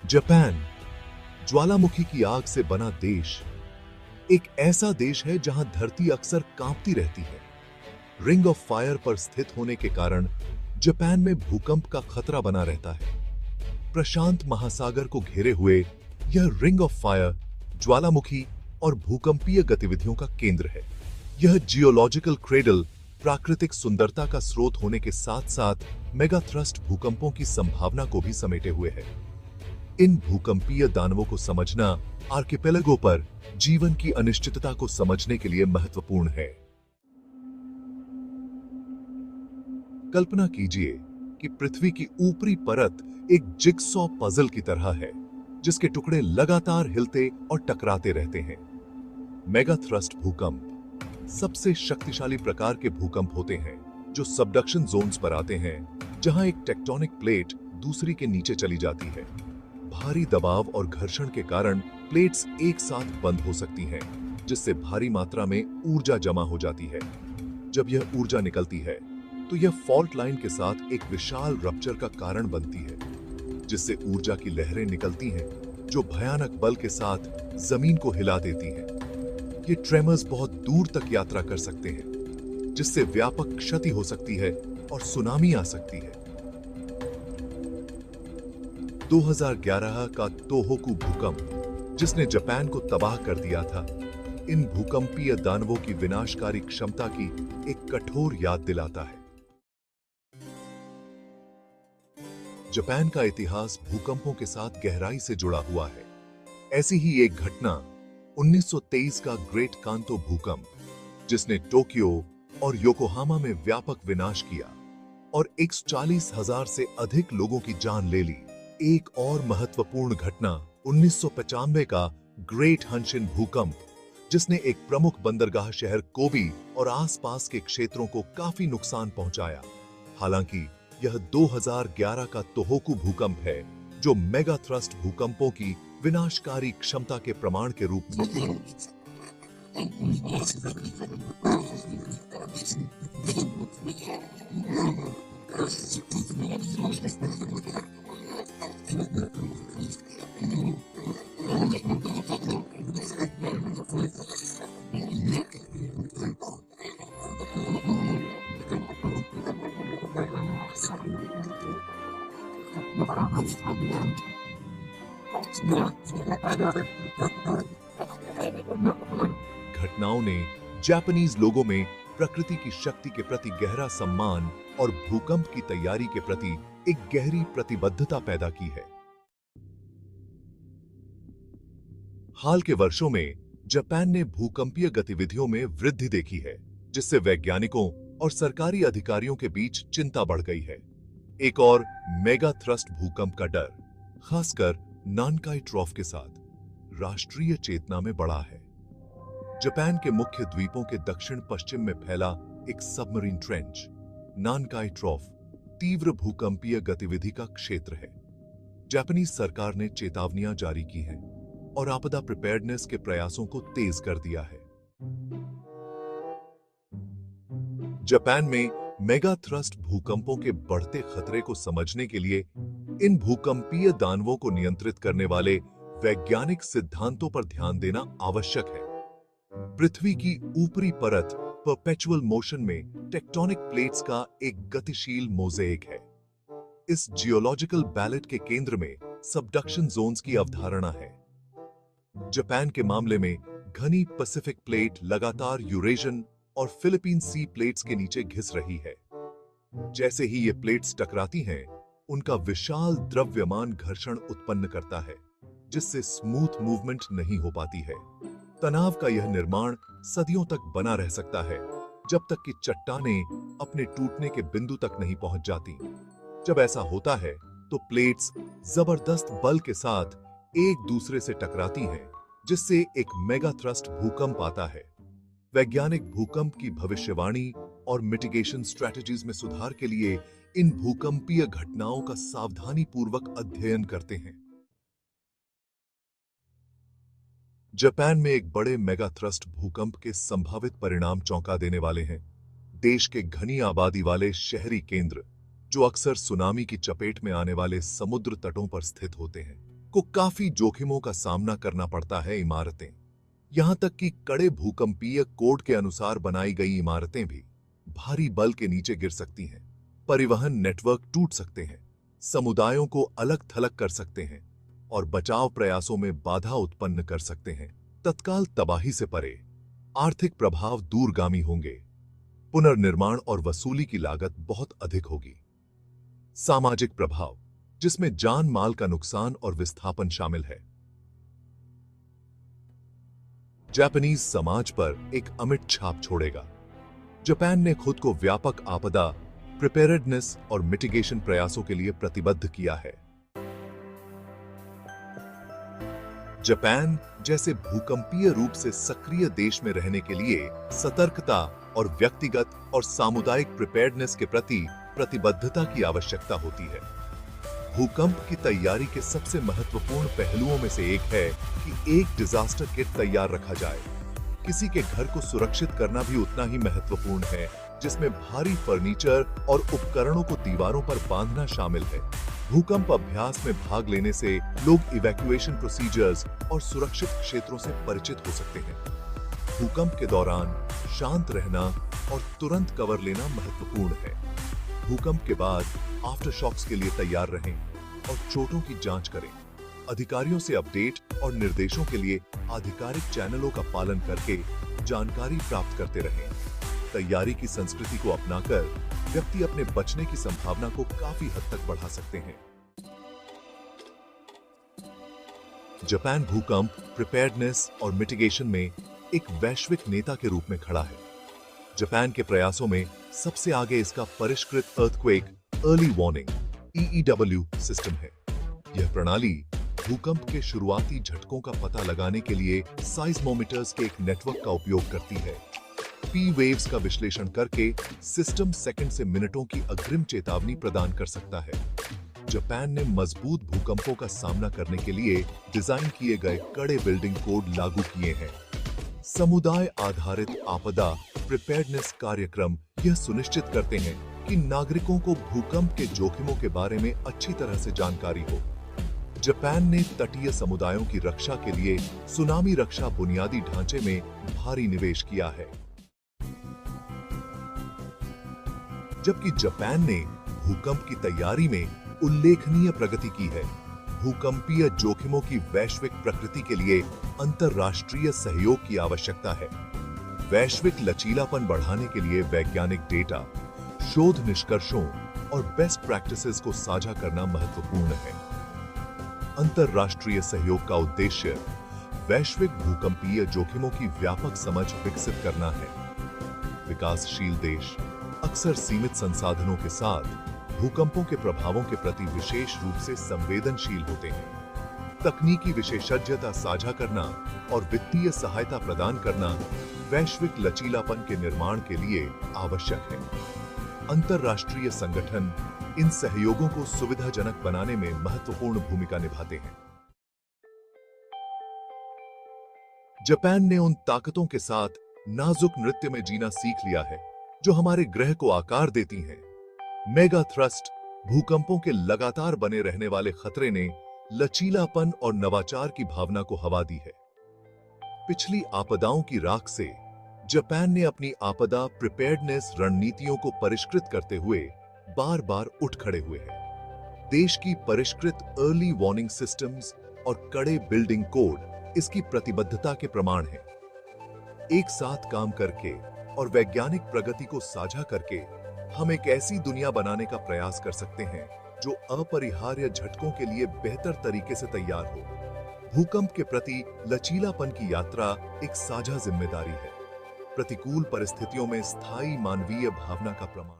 Japan, ज्वालामुखी की आग से बना देश, एक ऐसा देश है जहां धरती अक्सर कांपती रहती है। रिंग ऑफ फायर पर स्थित होने के कारण जापान में भूकंप का खतरा बना रहता है। प्रशांत महासागर को घेरे हुए यह रिंग ऑफ फायर ज्वालामुखी और भूकंपीय गतिविधियों का केंद्र है। यह जियोलॉजिकल क्रेडल प्राकृतिक सुंदरता का स्रोत होने के साथ साथ मेगा थ्रस्ट भूकंपों की संभावना को भी समेटे हुए है। इन भूकंपीय दानवों को समझना आर्किपेलागो पर जीवन की अनिश्चितता को समझने के लिए महत्वपूर्ण है। कल्पना कीजिए कि पृथ्वी की ऊपरी परत एक जिगसॉ पजल की तरह है, जिसके टुकड़े लगातार हिलते और टकराते रहते हैं। मेगा थ्रस्ट भूकंप सबसे शक्तिशाली प्रकार के भूकंप होते हैं जो सबडक्शन जोन्स पर आते हैं, जहां एक टेक्टोनिक प्लेट दूसरी के नीचे चली जाती है। भारी दबाव और घर्षण के कारण प्लेट्स एक साथ बंद हो सकती हैं, जिससे भारी मात्रा में ऊर्जा जमा हो जाती है। जब यह ऊर्जा निकलती है तो यह फॉल्ट लाइन के साथ एक विशाल रप्चर का कारण बनती है, जिससे ऊर्जा की लहरें निकलती हैं जो भयानक बल के साथ जमीन को हिला देती हैं। ये ट्रेमर्स बहुत दूर तक यात्रा कर सकते हैं, जिससे व्यापक क्षति हो सकती है और सुनामी आ सकती है। 2011 का तोहोकू भूकंप, जिसने जापान को तबाह कर दिया था, इन भूकंपीय दानवों की विनाशकारी क्षमता की एक कठोर याद दिलाता है। जापान का इतिहास भूकंपों के साथ गहराई से जुड़ा हुआ है। ऐसी ही एक घटना 1923 का ग्रेट कांतो भूकंप, जिसने टोक्यो और योकोहामा में व्यापक विनाश किया और 140,000 से अधिक लोगों की जान ले ली। एक और महत्वपूर्ण घटना 1995 का ग्रेट हनशिन भूकंप, जिसने एक प्रमुख बंदरगाह शहर कोबी और आसपास के क्षेत्रों को काफी नुकसान पहुंचाया। हालांकि यह 2011 का तोहोकू भूकंप है, जो मेगा थ्रस्ट भूकंपों की विनाशकारी क्षमता के प्रमाण के रूप में घटनाओं ने जापानीज लोगों में प्रकृति की शक्ति के प्रति गहरा सम्मान और भूकंप की तैयारी के प्रति एक गहरी प्रतिबद्धता पैदा की है। हाल के वर्षों में जापान ने भूकंपीय गतिविधियों में वृद्धि देखी है, जिससे वैज्ञानिकों और सरकारी अधिकारियों के बीच चिंता बढ़ गई है। एक और मेगा थ्रस्ट भूकंप का डर, खासकर नानकाई ट्रॉफ के साथ, राष्ट्रीय चेतना में बढ़ा है। जापान के मुख्य द्वीपों के दक्षिण पश्चिम में फैला एक सबमरीन ट्रेंच, नानकाई ट्रॉफ, तीव्र भूकंपीय गतिविधि का क्षेत्र है। जापानीज सरकार ने चेतावनियां जारी की हैं और आपदा प्रिपेयर्डनेस के प्रयासों को तेज कर दिया है। जापान में मेगा थ्रस्ट भूकंपों के बढ़ते खतरे को समझने के लिए इन भूकंपीय दानवों को नियंत्रित करने वाले वैज्ञानिक सिद्धांतों पर ध्यान देना आवश्यक है। पृथ्वी की ऊपरी परत परपेचुअल मोशन में टेक्टोनिक प्लेट्स का एक गतिशील मोज़ेक है। इस जियोलॉजिकल बैलेट के केंद्र में सबडक्शन जोन्स की अवधारणा है। जापान के मामले में घनी पैसिफिक प्लेट लगातार यूरेशियन और फिलीपीन सी प्लेट्स के नीचे घिस रही है। जैसे ही ये प्लेट्स टकराती हैं, उनका विशाल द्रव्यमान घर्षण उत्पन्न करता है, जिससे स्मूथ मूवमेंट नहीं हो पाती है। तनाव का यह निर्माण सदियों तक बना रह सकता है, जब तक कि चट्टानें अपने टूटने के बिंदु तक नहीं पहुंच जाती। जब ऐसा होता है, तो प्लेट्स जबरदस्त बल के साथ एक दूसरे से टकराती हैं, जिससे एक मेगा थ्रस्ट भूकंप आता है। वैज्ञानिक भूकंप की भविष्यवाणी और मिटिगेशन स्ट्रेटजीज में सुधार के लिए इन भूकंपीय घटनाओं का सावधानीपूर्वक अध्ययन करते हैं। जापान में एक बड़े मेगा थ्रस्ट भूकंप के संभावित परिणाम चौंका देने वाले हैं। देश के घनी आबादी वाले शहरी केंद्र, जो अक्सर सुनामी की चपेट में आने वाले समुद्र तटों पर स्थित होते हैं, को काफी जोखिमों का सामना करना पड़ता है। इमारतें, यहां तक कि कड़े भूकंपीय कोड के अनुसार बनाई गई इमारतें भी भारी बल के नीचे गिर सकती हैं। परिवहन नेटवर्क टूट सकते हैं, समुदायों को अलग थलग कर सकते हैं और बचाव प्रयासों में बाधा उत्पन्न कर सकते हैं। तत्काल तबाही से परे आर्थिक प्रभाव दूरगामी होंगे। पुनर्निर्माण और वसूली की लागत बहुत अधिक होगी। सामाजिक प्रभाव, जिसमें जान माल का नुकसान और विस्थापन शामिल है, जापानीज समाज पर एक अमिट छाप छोड़ेगा। जापान ने खुद को व्यापक आपदा प्रिपेयर्डनेस और मिटिगेशन प्रयासों के लिए प्रतिबद्ध किया है। जापान जैसे भूकंपीय रूप से सक्रिय देश में रहने के लिए सतर्कता और व्यक्तिगत और सामुदायिक प्रिपेयर्डनेस के प्रति प्रतिबद्धता की आवश्यकता होती है। भूकंप की तैयारी के सबसे महत्वपूर्ण पहलुओं में से एक है कि एक डिजास्टर किट तैयार रखा जाए। किसी के घर को सुरक्षित करना भी उतना ही महत्वपूर्ण है, जिसमें भारी फर्नीचर और उपकरणों को दीवारों पर बांधना शामिल है। भूकंप अभ्यास में भाग लेने से लोग इवैक्यूएशन प्रोसीजर्स और सुरक्षित क्षेत्रों से परिचित हो सकते हैं। भूकंप के दौरान शांत रहना और तुरंत कवर लेना महत्वपूर्ण है। भूकंप के बाद आफ्टरशॉक्स के लिए तैयार रहें और चोटों की जांच करें। अधिकारियों से अपडेट और निर्देशों के लिए आधिकारिक चैनलों का पालन करके जानकारी प्राप्त करते रहें। तैयारी की संस्कृति को अपनाकर व्यक्ति अपने बचने की संभावना को काफी हद तक बढ़ा सकते हैं। जापान भूकंप प्रिपेयर्डनेस और मिटिगेशन में एक वैश्विक नेता के रूप में खड़ा है। जापान के प्रयासों में सबसे आगे इसका परिष्कृत earthquake early warning (EEW) system है। यह प्रणाली भूकंप के शुरुआती झटकों का पता लगाने के लिए साइज्मोमीटर्स के एक नेटवर्क का उपयोग करती है। पी वेव्स का विश्लेषण करके सिस्टम सेकंड से मिनटों की अग्रिम चेतावनी प्रदान कर सकता है। जापान ने मजबूत भूकंपों का सामना करने के लिए डिजाइन किए गए कड़े बिल्डिंग कोड लागू किए हैं। समुदाय आधारित आपदा प्रिपेयर्डनेस कार्यक्रम यह सुनिश्चित करते हैं कि नागरिकों को भूकंप के जोखिमों के बारे में अच्छी तरह से जानकारी हो। जापान ने तटीय समुदायों की रक्षा के लिए सुनामी रक्षा बुनियादी ढांचे में भारी निवेश किया है। जबकि जापान ने भूकंप की तैयारी में उल्लेखनीय प्रगति की है। भूकंपीय जोखिमों की वैश्विक प्रकृति के लिए अंतर्राष्ट्रीय सहयोग की आवश्यकता है। वैश्विक लचीलापन बढ़ाने के लिए वैज्ञानिक डेटा, शोध निष्कर्षों और बेस्ट प्रैक्टिसेस को साझा करना महत्वपूर्ण है। अंतर्राष्ट्रीय सहयोग का उद्देश्य वैश्विक भूकंपीय जोखिमों की व्यापक समझ विकसित करना है। विकासशील देश अक्सर सीमित संसाधनों के साथ भूकंपों के प्रभावों के प्रति विशेष रूप से संवेदनशील होते हैं। तकनीकी विशेषज्ञता साझा करना और वित्तीय सहायता प्रदान करना वैश्विक लचीलापन के निर्माण के लिए आवश्यक है। अंतर्राष्ट्रीय संगठन इन सहयोगों को सुविधाजनक बनाने में महत्वपूर्ण भूमिका निभाते हैं। जापान ने उन ताकतों के साथ नाजुक नृत्य में जीना सीख लिया है जो हमारे ग्रह को आकार देती हैं। मेगा थ्रस्ट भूकंपों के लगातार बने रहने वाले खतरे ने लचीलापन और नवाचार की भावना को हवा दी है। पिछली आपदाओं की राख से जापान ने अपनी आपदा प्रिपेयर्डनेस रणनीतियों को परिष्कृत करते हुए बार बार उठ खड़े हुए हैं। देश की परिष्कृत अर्ली वार्निंग सिस्टम्स और कड़े बिल्डिंग कोड इसकी प्रतिबद्धता के प्रमाण हैं। एक साथ काम करके और वैज्ञानिक प्रगति को साझा करके हम एक ऐसी दुनिया बनाने का प्रयास कर सकते हैं जो अपरिहार्य झटकों के लिए बेहतर तरीके से तैयार हो। भूकंप के प्रति लचीलापन की यात्रा एक साझा जिम्मेदारी है, प्रतिकूल परिस्थितियों में स्थायी मानवीय भावना का प्रमाण।